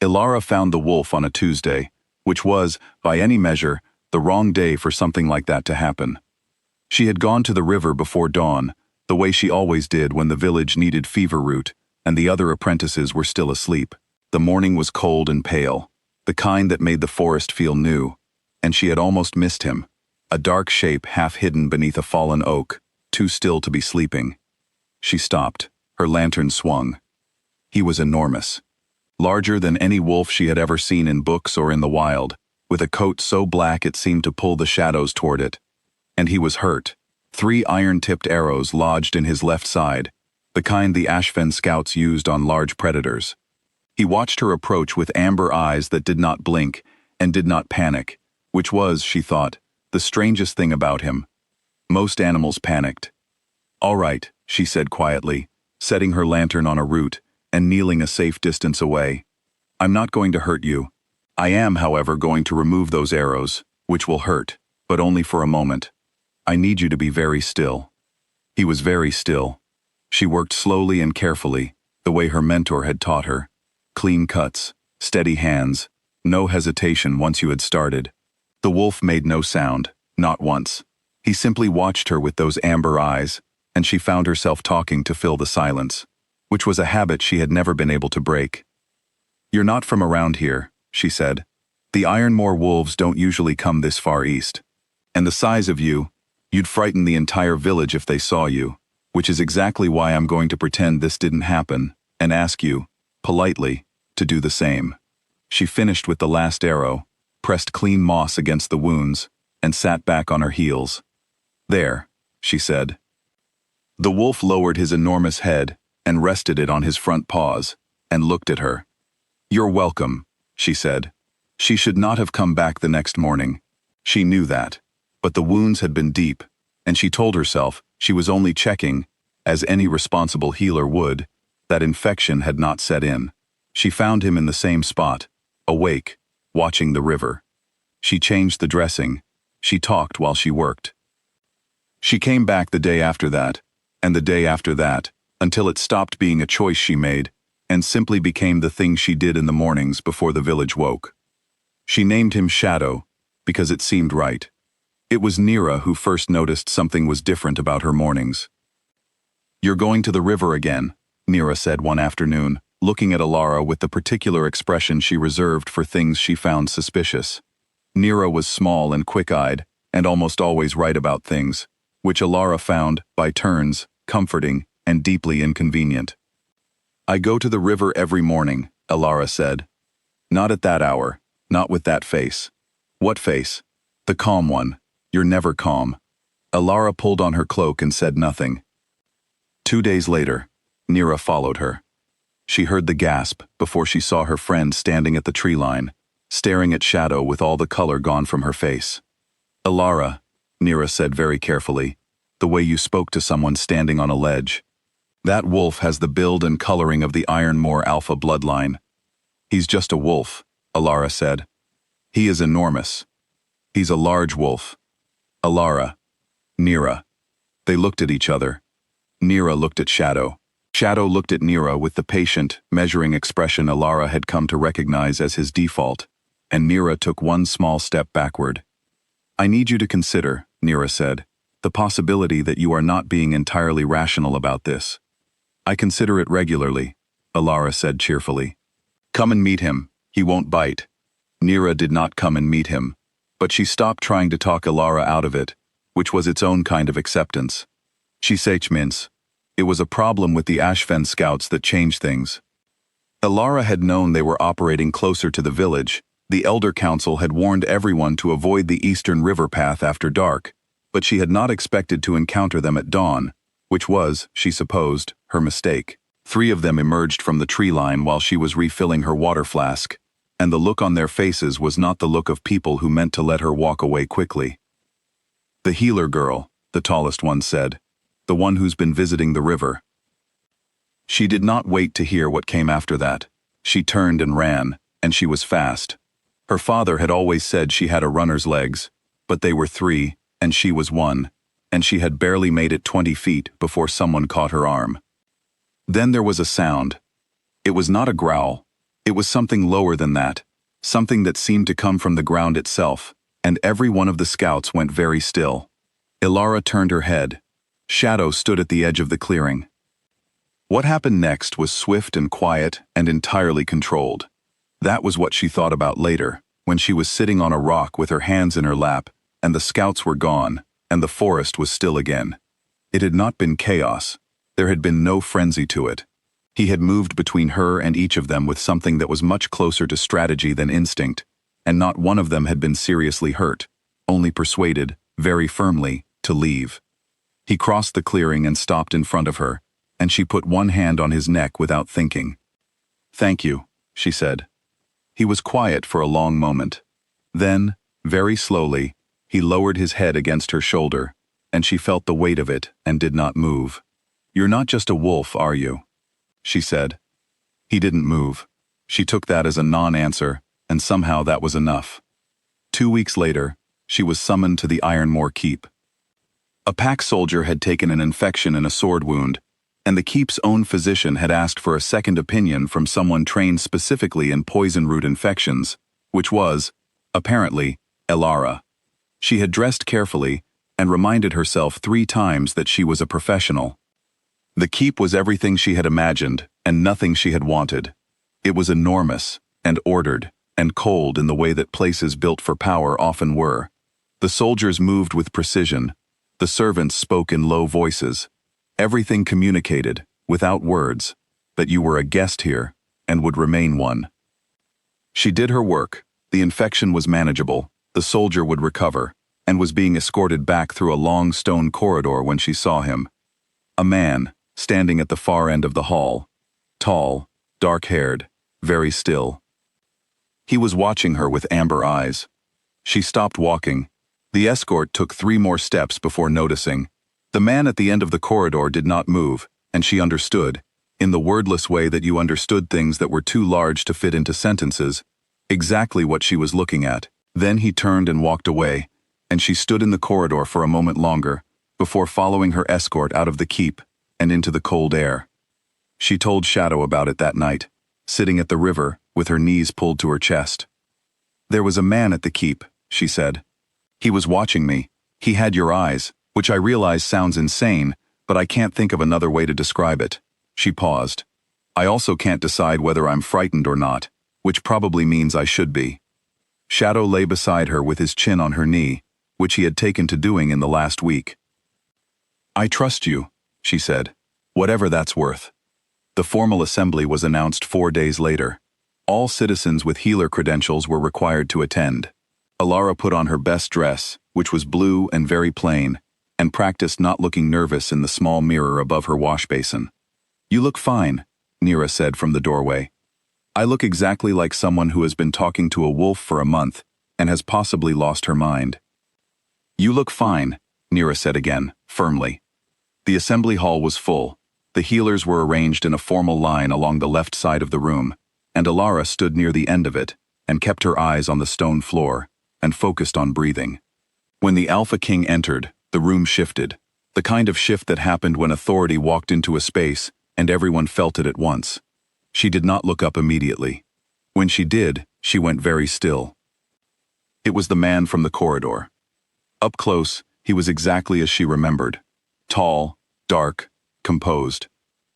Elara found the wolf on a Tuesday, which was, by any measure, the wrong day for something like that to happen. She had gone to the river before dawn, the way she always did when the village needed fever root, and the other apprentices were still asleep. The morning was cold and pale, the kind that made the forest feel new, and she had almost missed him, a dark shape half hidden beneath a fallen oak, too still to be sleeping. She stopped, her lantern swung. He was enormous. Larger than any wolf she had ever seen in books or in the wild, with a coat so black it seemed to pull the shadows toward it. And he was hurt. 3 iron-tipped arrows lodged in his left side, the kind the Ashfen scouts used on large predators. He watched her approach with amber eyes that did not blink and did not panic, which was, she thought, the strangest thing about him. Most animals panicked. "All right," she said quietly, setting her lantern on a root and kneeling a safe distance away. "I'm not going to hurt you. I am, however, going to remove those arrows, which will hurt, but only for a moment. I need you to be very still." He was very still. She worked slowly and carefully, the way her mentor had taught her. Clean cuts, steady hands, no hesitation once you had started. The wolf made no sound, not once. He simply watched her with those amber eyes, and she found herself talking to fill the silence, which was a habit she had never been able to break. "You're not from around here," she said. "The Ironmoor wolves don't usually come this far east. And the size of you, you'd frighten the entire village if they saw you, which is exactly why I'm going to pretend this didn't happen, and ask you, politely, to do the same." She finished with the last arrow, pressed clean moss against the wounds, and sat back on her heels. "There," she said. The wolf lowered his enormous head and rested it on his front paws, and looked at her. "You're welcome," she said. She should not have come back the next morning. She knew that. But the wounds had been deep, and she told herself she was only checking, as any responsible healer would, that infection had not set in. She found him in the same spot, awake, watching the river. She changed the dressing. She talked while she worked. She came back the day after that, and the day after that, until it stopped being a choice she made, and simply became the thing she did in the mornings before the village woke. She named him Shadow, because it seemed right. It was Nira who first noticed something was different about her mornings. "You're going to the river again," Nira said one afternoon, looking at Elara with the particular expression she reserved for things she found suspicious. Nira was small and quick-eyed, and almost always right about things, which Elara found, by turns, comforting and deeply inconvenient. "I go to the river every morning," Elara said. "Not at that hour, not with that face." "What face?" "The calm one. You're never calm." Elara pulled on her cloak and said nothing. 2 days later, Nira followed her. She heard the gasp before she saw her friend standing at the tree line, staring at Shadow with all the color gone from her face. "Elara," Nira said very carefully, "the way you spoke to someone standing on a ledge. That wolf has the build and coloring of the Ironmoor Alpha bloodline." "He's just a wolf," Elara said. "He is enormous. He's a large wolf." Elara. Nira. They looked at each other. Nira looked at Shadow. Shadow looked at Nira with the patient, measuring expression Elara had come to recognize as his default, and Nira took one small step backward. "I need you to consider," Nira said, "the possibility that you are not being entirely rational about this." "I consider it regularly," Elara said cheerfully. "Come and meet him. He won't bite." Nira did not come and meet him, but she stopped trying to talk Elara out of it, which was its own kind of acceptance. She sachmins. It was a problem with the Ashfen scouts that changed things. Elara had known they were operating closer to the village. The Elder Council had warned everyone to avoid the eastern river path after dark, but she had not expected to encounter them at dawn, which was, she supposed, her mistake. 3 of them emerged from the tree line while she was refilling her water flask, and the look on their faces was not the look of people who meant to let her walk away quickly. "The healer girl," the tallest one said, "the one who's been visiting the river." She did not wait to hear what came after that. She turned and ran, and she was fast. Her father had always said she had a runner's legs, but they were 3, and she was 1, and she had barely made it 20 feet before someone caught her arm. Then there was a sound. It was not a growl. It was something lower than that, something that seemed to come from the ground itself, and every one of the scouts went very still. Elara turned her head. Shadow stood at the edge of the clearing. What happened next was swift and quiet and entirely controlled. That was what she thought about later, when she was sitting on a rock with her hands in her lap, and the scouts were gone, and the forest was still again. It had not been chaos. There had been no frenzy to it. He had moved between her and each of them with something that was much closer to strategy than instinct, and not one of them had been seriously hurt, only persuaded, very firmly, to leave. He crossed the clearing and stopped in front of her, and she put one hand on his neck without thinking. "Thank you," she said. He was quiet for a long moment. Then, very slowly, he lowered his head against her shoulder, and she felt the weight of it and did not move. "You're not just a wolf, are you?" she said. He didn't move. She took that as a non-answer, and somehow that was enough. 2 weeks later, she was summoned to the Ironmore Keep. A pack soldier had taken an infection in a sword wound, and the keep's own physician had asked for a second opinion from someone trained specifically in poison root infections, which was, apparently, Elara. She had dressed carefully and reminded herself 3 times that she was a professional. The keep was everything she had imagined and nothing she had wanted. It was enormous and ordered and cold in the way that places built for power often were. The soldiers moved with precision. The servants spoke in low voices. Everything communicated, without words, that you were a guest here and would remain one. She did her work. The infection was manageable. The soldier would recover, and was being escorted back through a long stone corridor when she saw him. A man, standing at the far end of the hall. Tall, dark-haired, very still. He was watching her with amber eyes. She stopped walking. The escort took 3 more steps before noticing. The man at the end of the corridor did not move, and she understood, in the wordless way that you understood things that were too large to fit into sentences, exactly what she was looking at. Then he turned and walked away, and she stood in the corridor for a moment longer, before following her escort out of the keep and into the cold air. She told Shadow about it that night, sitting at the river with her knees pulled to her chest. "There was a man at the keep," she said. "He was watching me. He had your eyes, which I realize sounds insane, but I can't think of another way to describe it." She paused. "I also can't decide whether I'm frightened or not, which probably means I should be." Shadow lay beside her with his chin on her knee, which he had taken to doing in the last week. "I trust you," she said, "whatever that's worth." The formal assembly was announced 4 days later. All citizens with healer credentials were required to attend. Elara put on her best dress, which was blue and very plain, and practiced not looking nervous in the small mirror above her wash basin. "You look fine," Nira said from the doorway. "I look exactly like someone who has been talking to a wolf for a month and has possibly lost her mind." "You look fine," Nira said again, firmly. The assembly hall was full. The healers were arranged in a formal line along the left side of the room, and Elara stood near the end of it and kept her eyes on the stone floor and focused on breathing. When the Alpha King entered, the room shifted, the kind of shift that happened when authority walked into a space and everyone felt it at once. She did not look up immediately. When she did, she went very still. It was the man from the corridor. Up close, he was exactly as she remembered. Tall, dark, composed,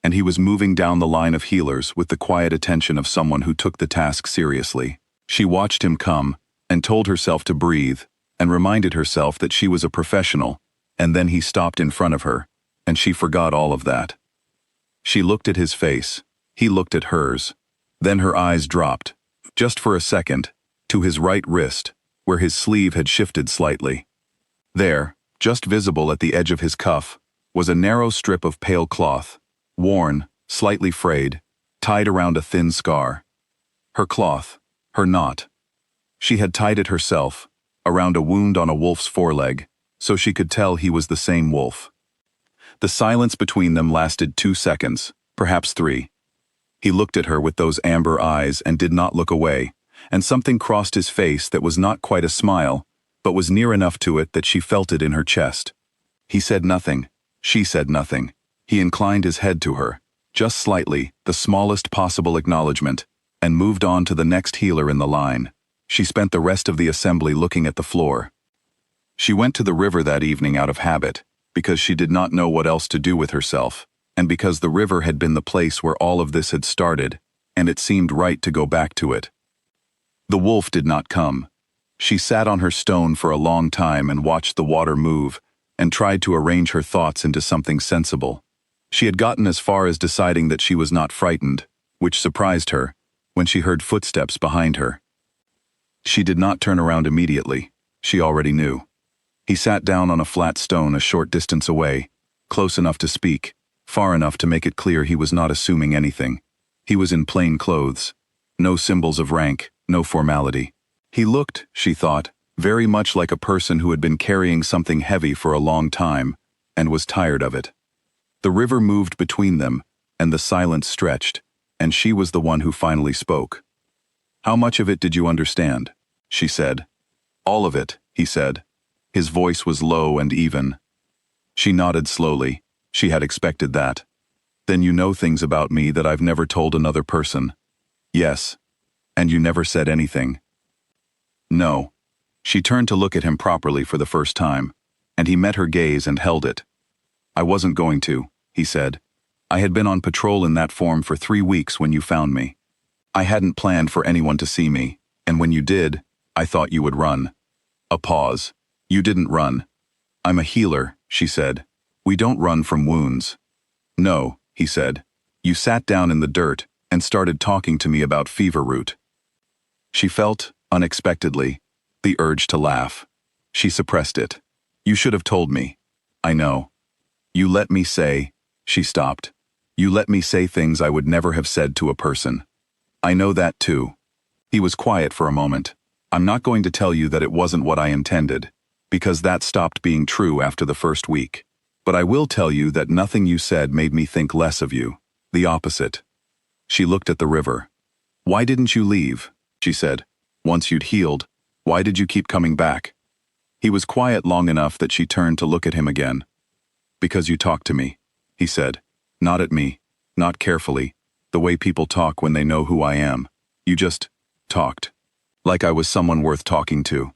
and he was moving down the line of healers with the quiet attention of someone who took the task seriously. She watched him come and told herself to breathe and reminded herself that she was a professional, and then he stopped in front of her, and she forgot all of that. She looked at his face. He looked at hers. Then her eyes dropped, just for a second, to his right wrist, where his sleeve had shifted slightly. There, just visible at the edge of his cuff, was a narrow strip of pale cloth, worn, slightly frayed, tied around a thin scar. Her cloth, her knot. She had tied it herself, around a wound on a wolf's foreleg, so she could tell he was the same wolf. The silence between them lasted 2 seconds, perhaps 3. He looked at her with those amber eyes and did not look away, and something crossed his face that was not quite a smile, but was near enough to it that she felt it in her chest. He said nothing. She said nothing. He inclined his head to her, just slightly, the smallest possible acknowledgement, and moved on to the next healer in the line. She spent the rest of the assembly looking at the floor. She went to the river that evening out of habit, because she did not know what else to do with herself, and because the river had been the place where all of this had started, and it seemed right to go back to it. The wolf did not come. She sat on her stone for a long time and watched the water move, and tried to arrange her thoughts into something sensible. She had gotten as far as deciding that she was not frightened, which surprised her, when she heard footsteps behind her. She did not turn around immediately. She already knew. He sat down on a flat stone a short distance away, close enough to speak, far enough to make it clear he was not assuming anything. He was in plain clothes. No symbols of rank, no formality. He looked, she thought, very much like a person who had been carrying something heavy for a long time, and was tired of it. The river moved between them, and the silence stretched, and she was the one who finally spoke. "How much of it did you understand?" she said. "All of it," he said. His voice was low and even. She nodded slowly. She had expected that. "Then you know things about me that I've never told another person." "Yes." "And you never said anything?" "No." She turned to look at him properly for the first time, and he met her gaze and held it. "I wasn't going to," he said. "I had been on patrol in that form for 3 weeks when you found me. I hadn't planned for anyone to see me, and when you did, I thought you would run." A pause. "You didn't run." "I'm a healer," she said. "We don't run from wounds." "No," he said. "You sat down in the dirt and started talking to me about fever root." She felt, unexpectedly, the urge to laugh. She suppressed it. "You should have told me." "I know." "You let me say," she stopped. "You let me say things I would never have said to a person." "I know that too." He was quiet for a moment. "I'm not going to tell you that it wasn't what I intended, because that stopped being true after the first week. But I will tell you that nothing you said made me think less of you. The opposite." She looked at the river. "Why didn't you leave?" she said. "Once you'd healed, why did you keep coming back?" He was quiet long enough that she turned to look at him again. "Because you talked to me," he said. "Not at me, not carefully, the way people talk when they know who I am. You just talked. Like I was someone worth talking to."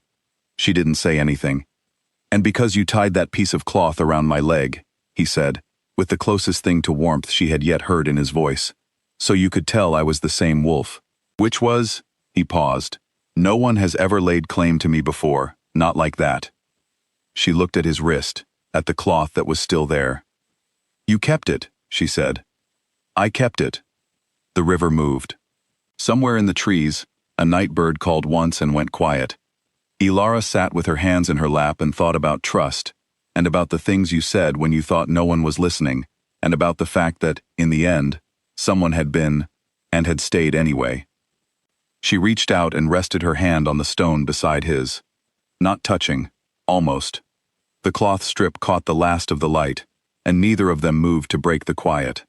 She didn't say anything. "And because you tied that piece of cloth around my leg," he said, with the closest thing to warmth she had yet heard in his voice. "So you could tell I was the same wolf." "Which was," he paused, "no one has ever laid claim to me before, not like that." She looked at his wrist, at the cloth that was still there. "You kept it," she said. "I kept it." The river moved. Somewhere in the trees, a night bird called once and went quiet. Elara sat with her hands in her lap and thought about trust, and about the things you said when you thought no one was listening, and about the fact that, in the end, someone had been, and had stayed anyway. She reached out and rested her hand on the stone beside his. Not touching, almost. The cloth strip caught the last of the light, and neither of them moved to break the quiet.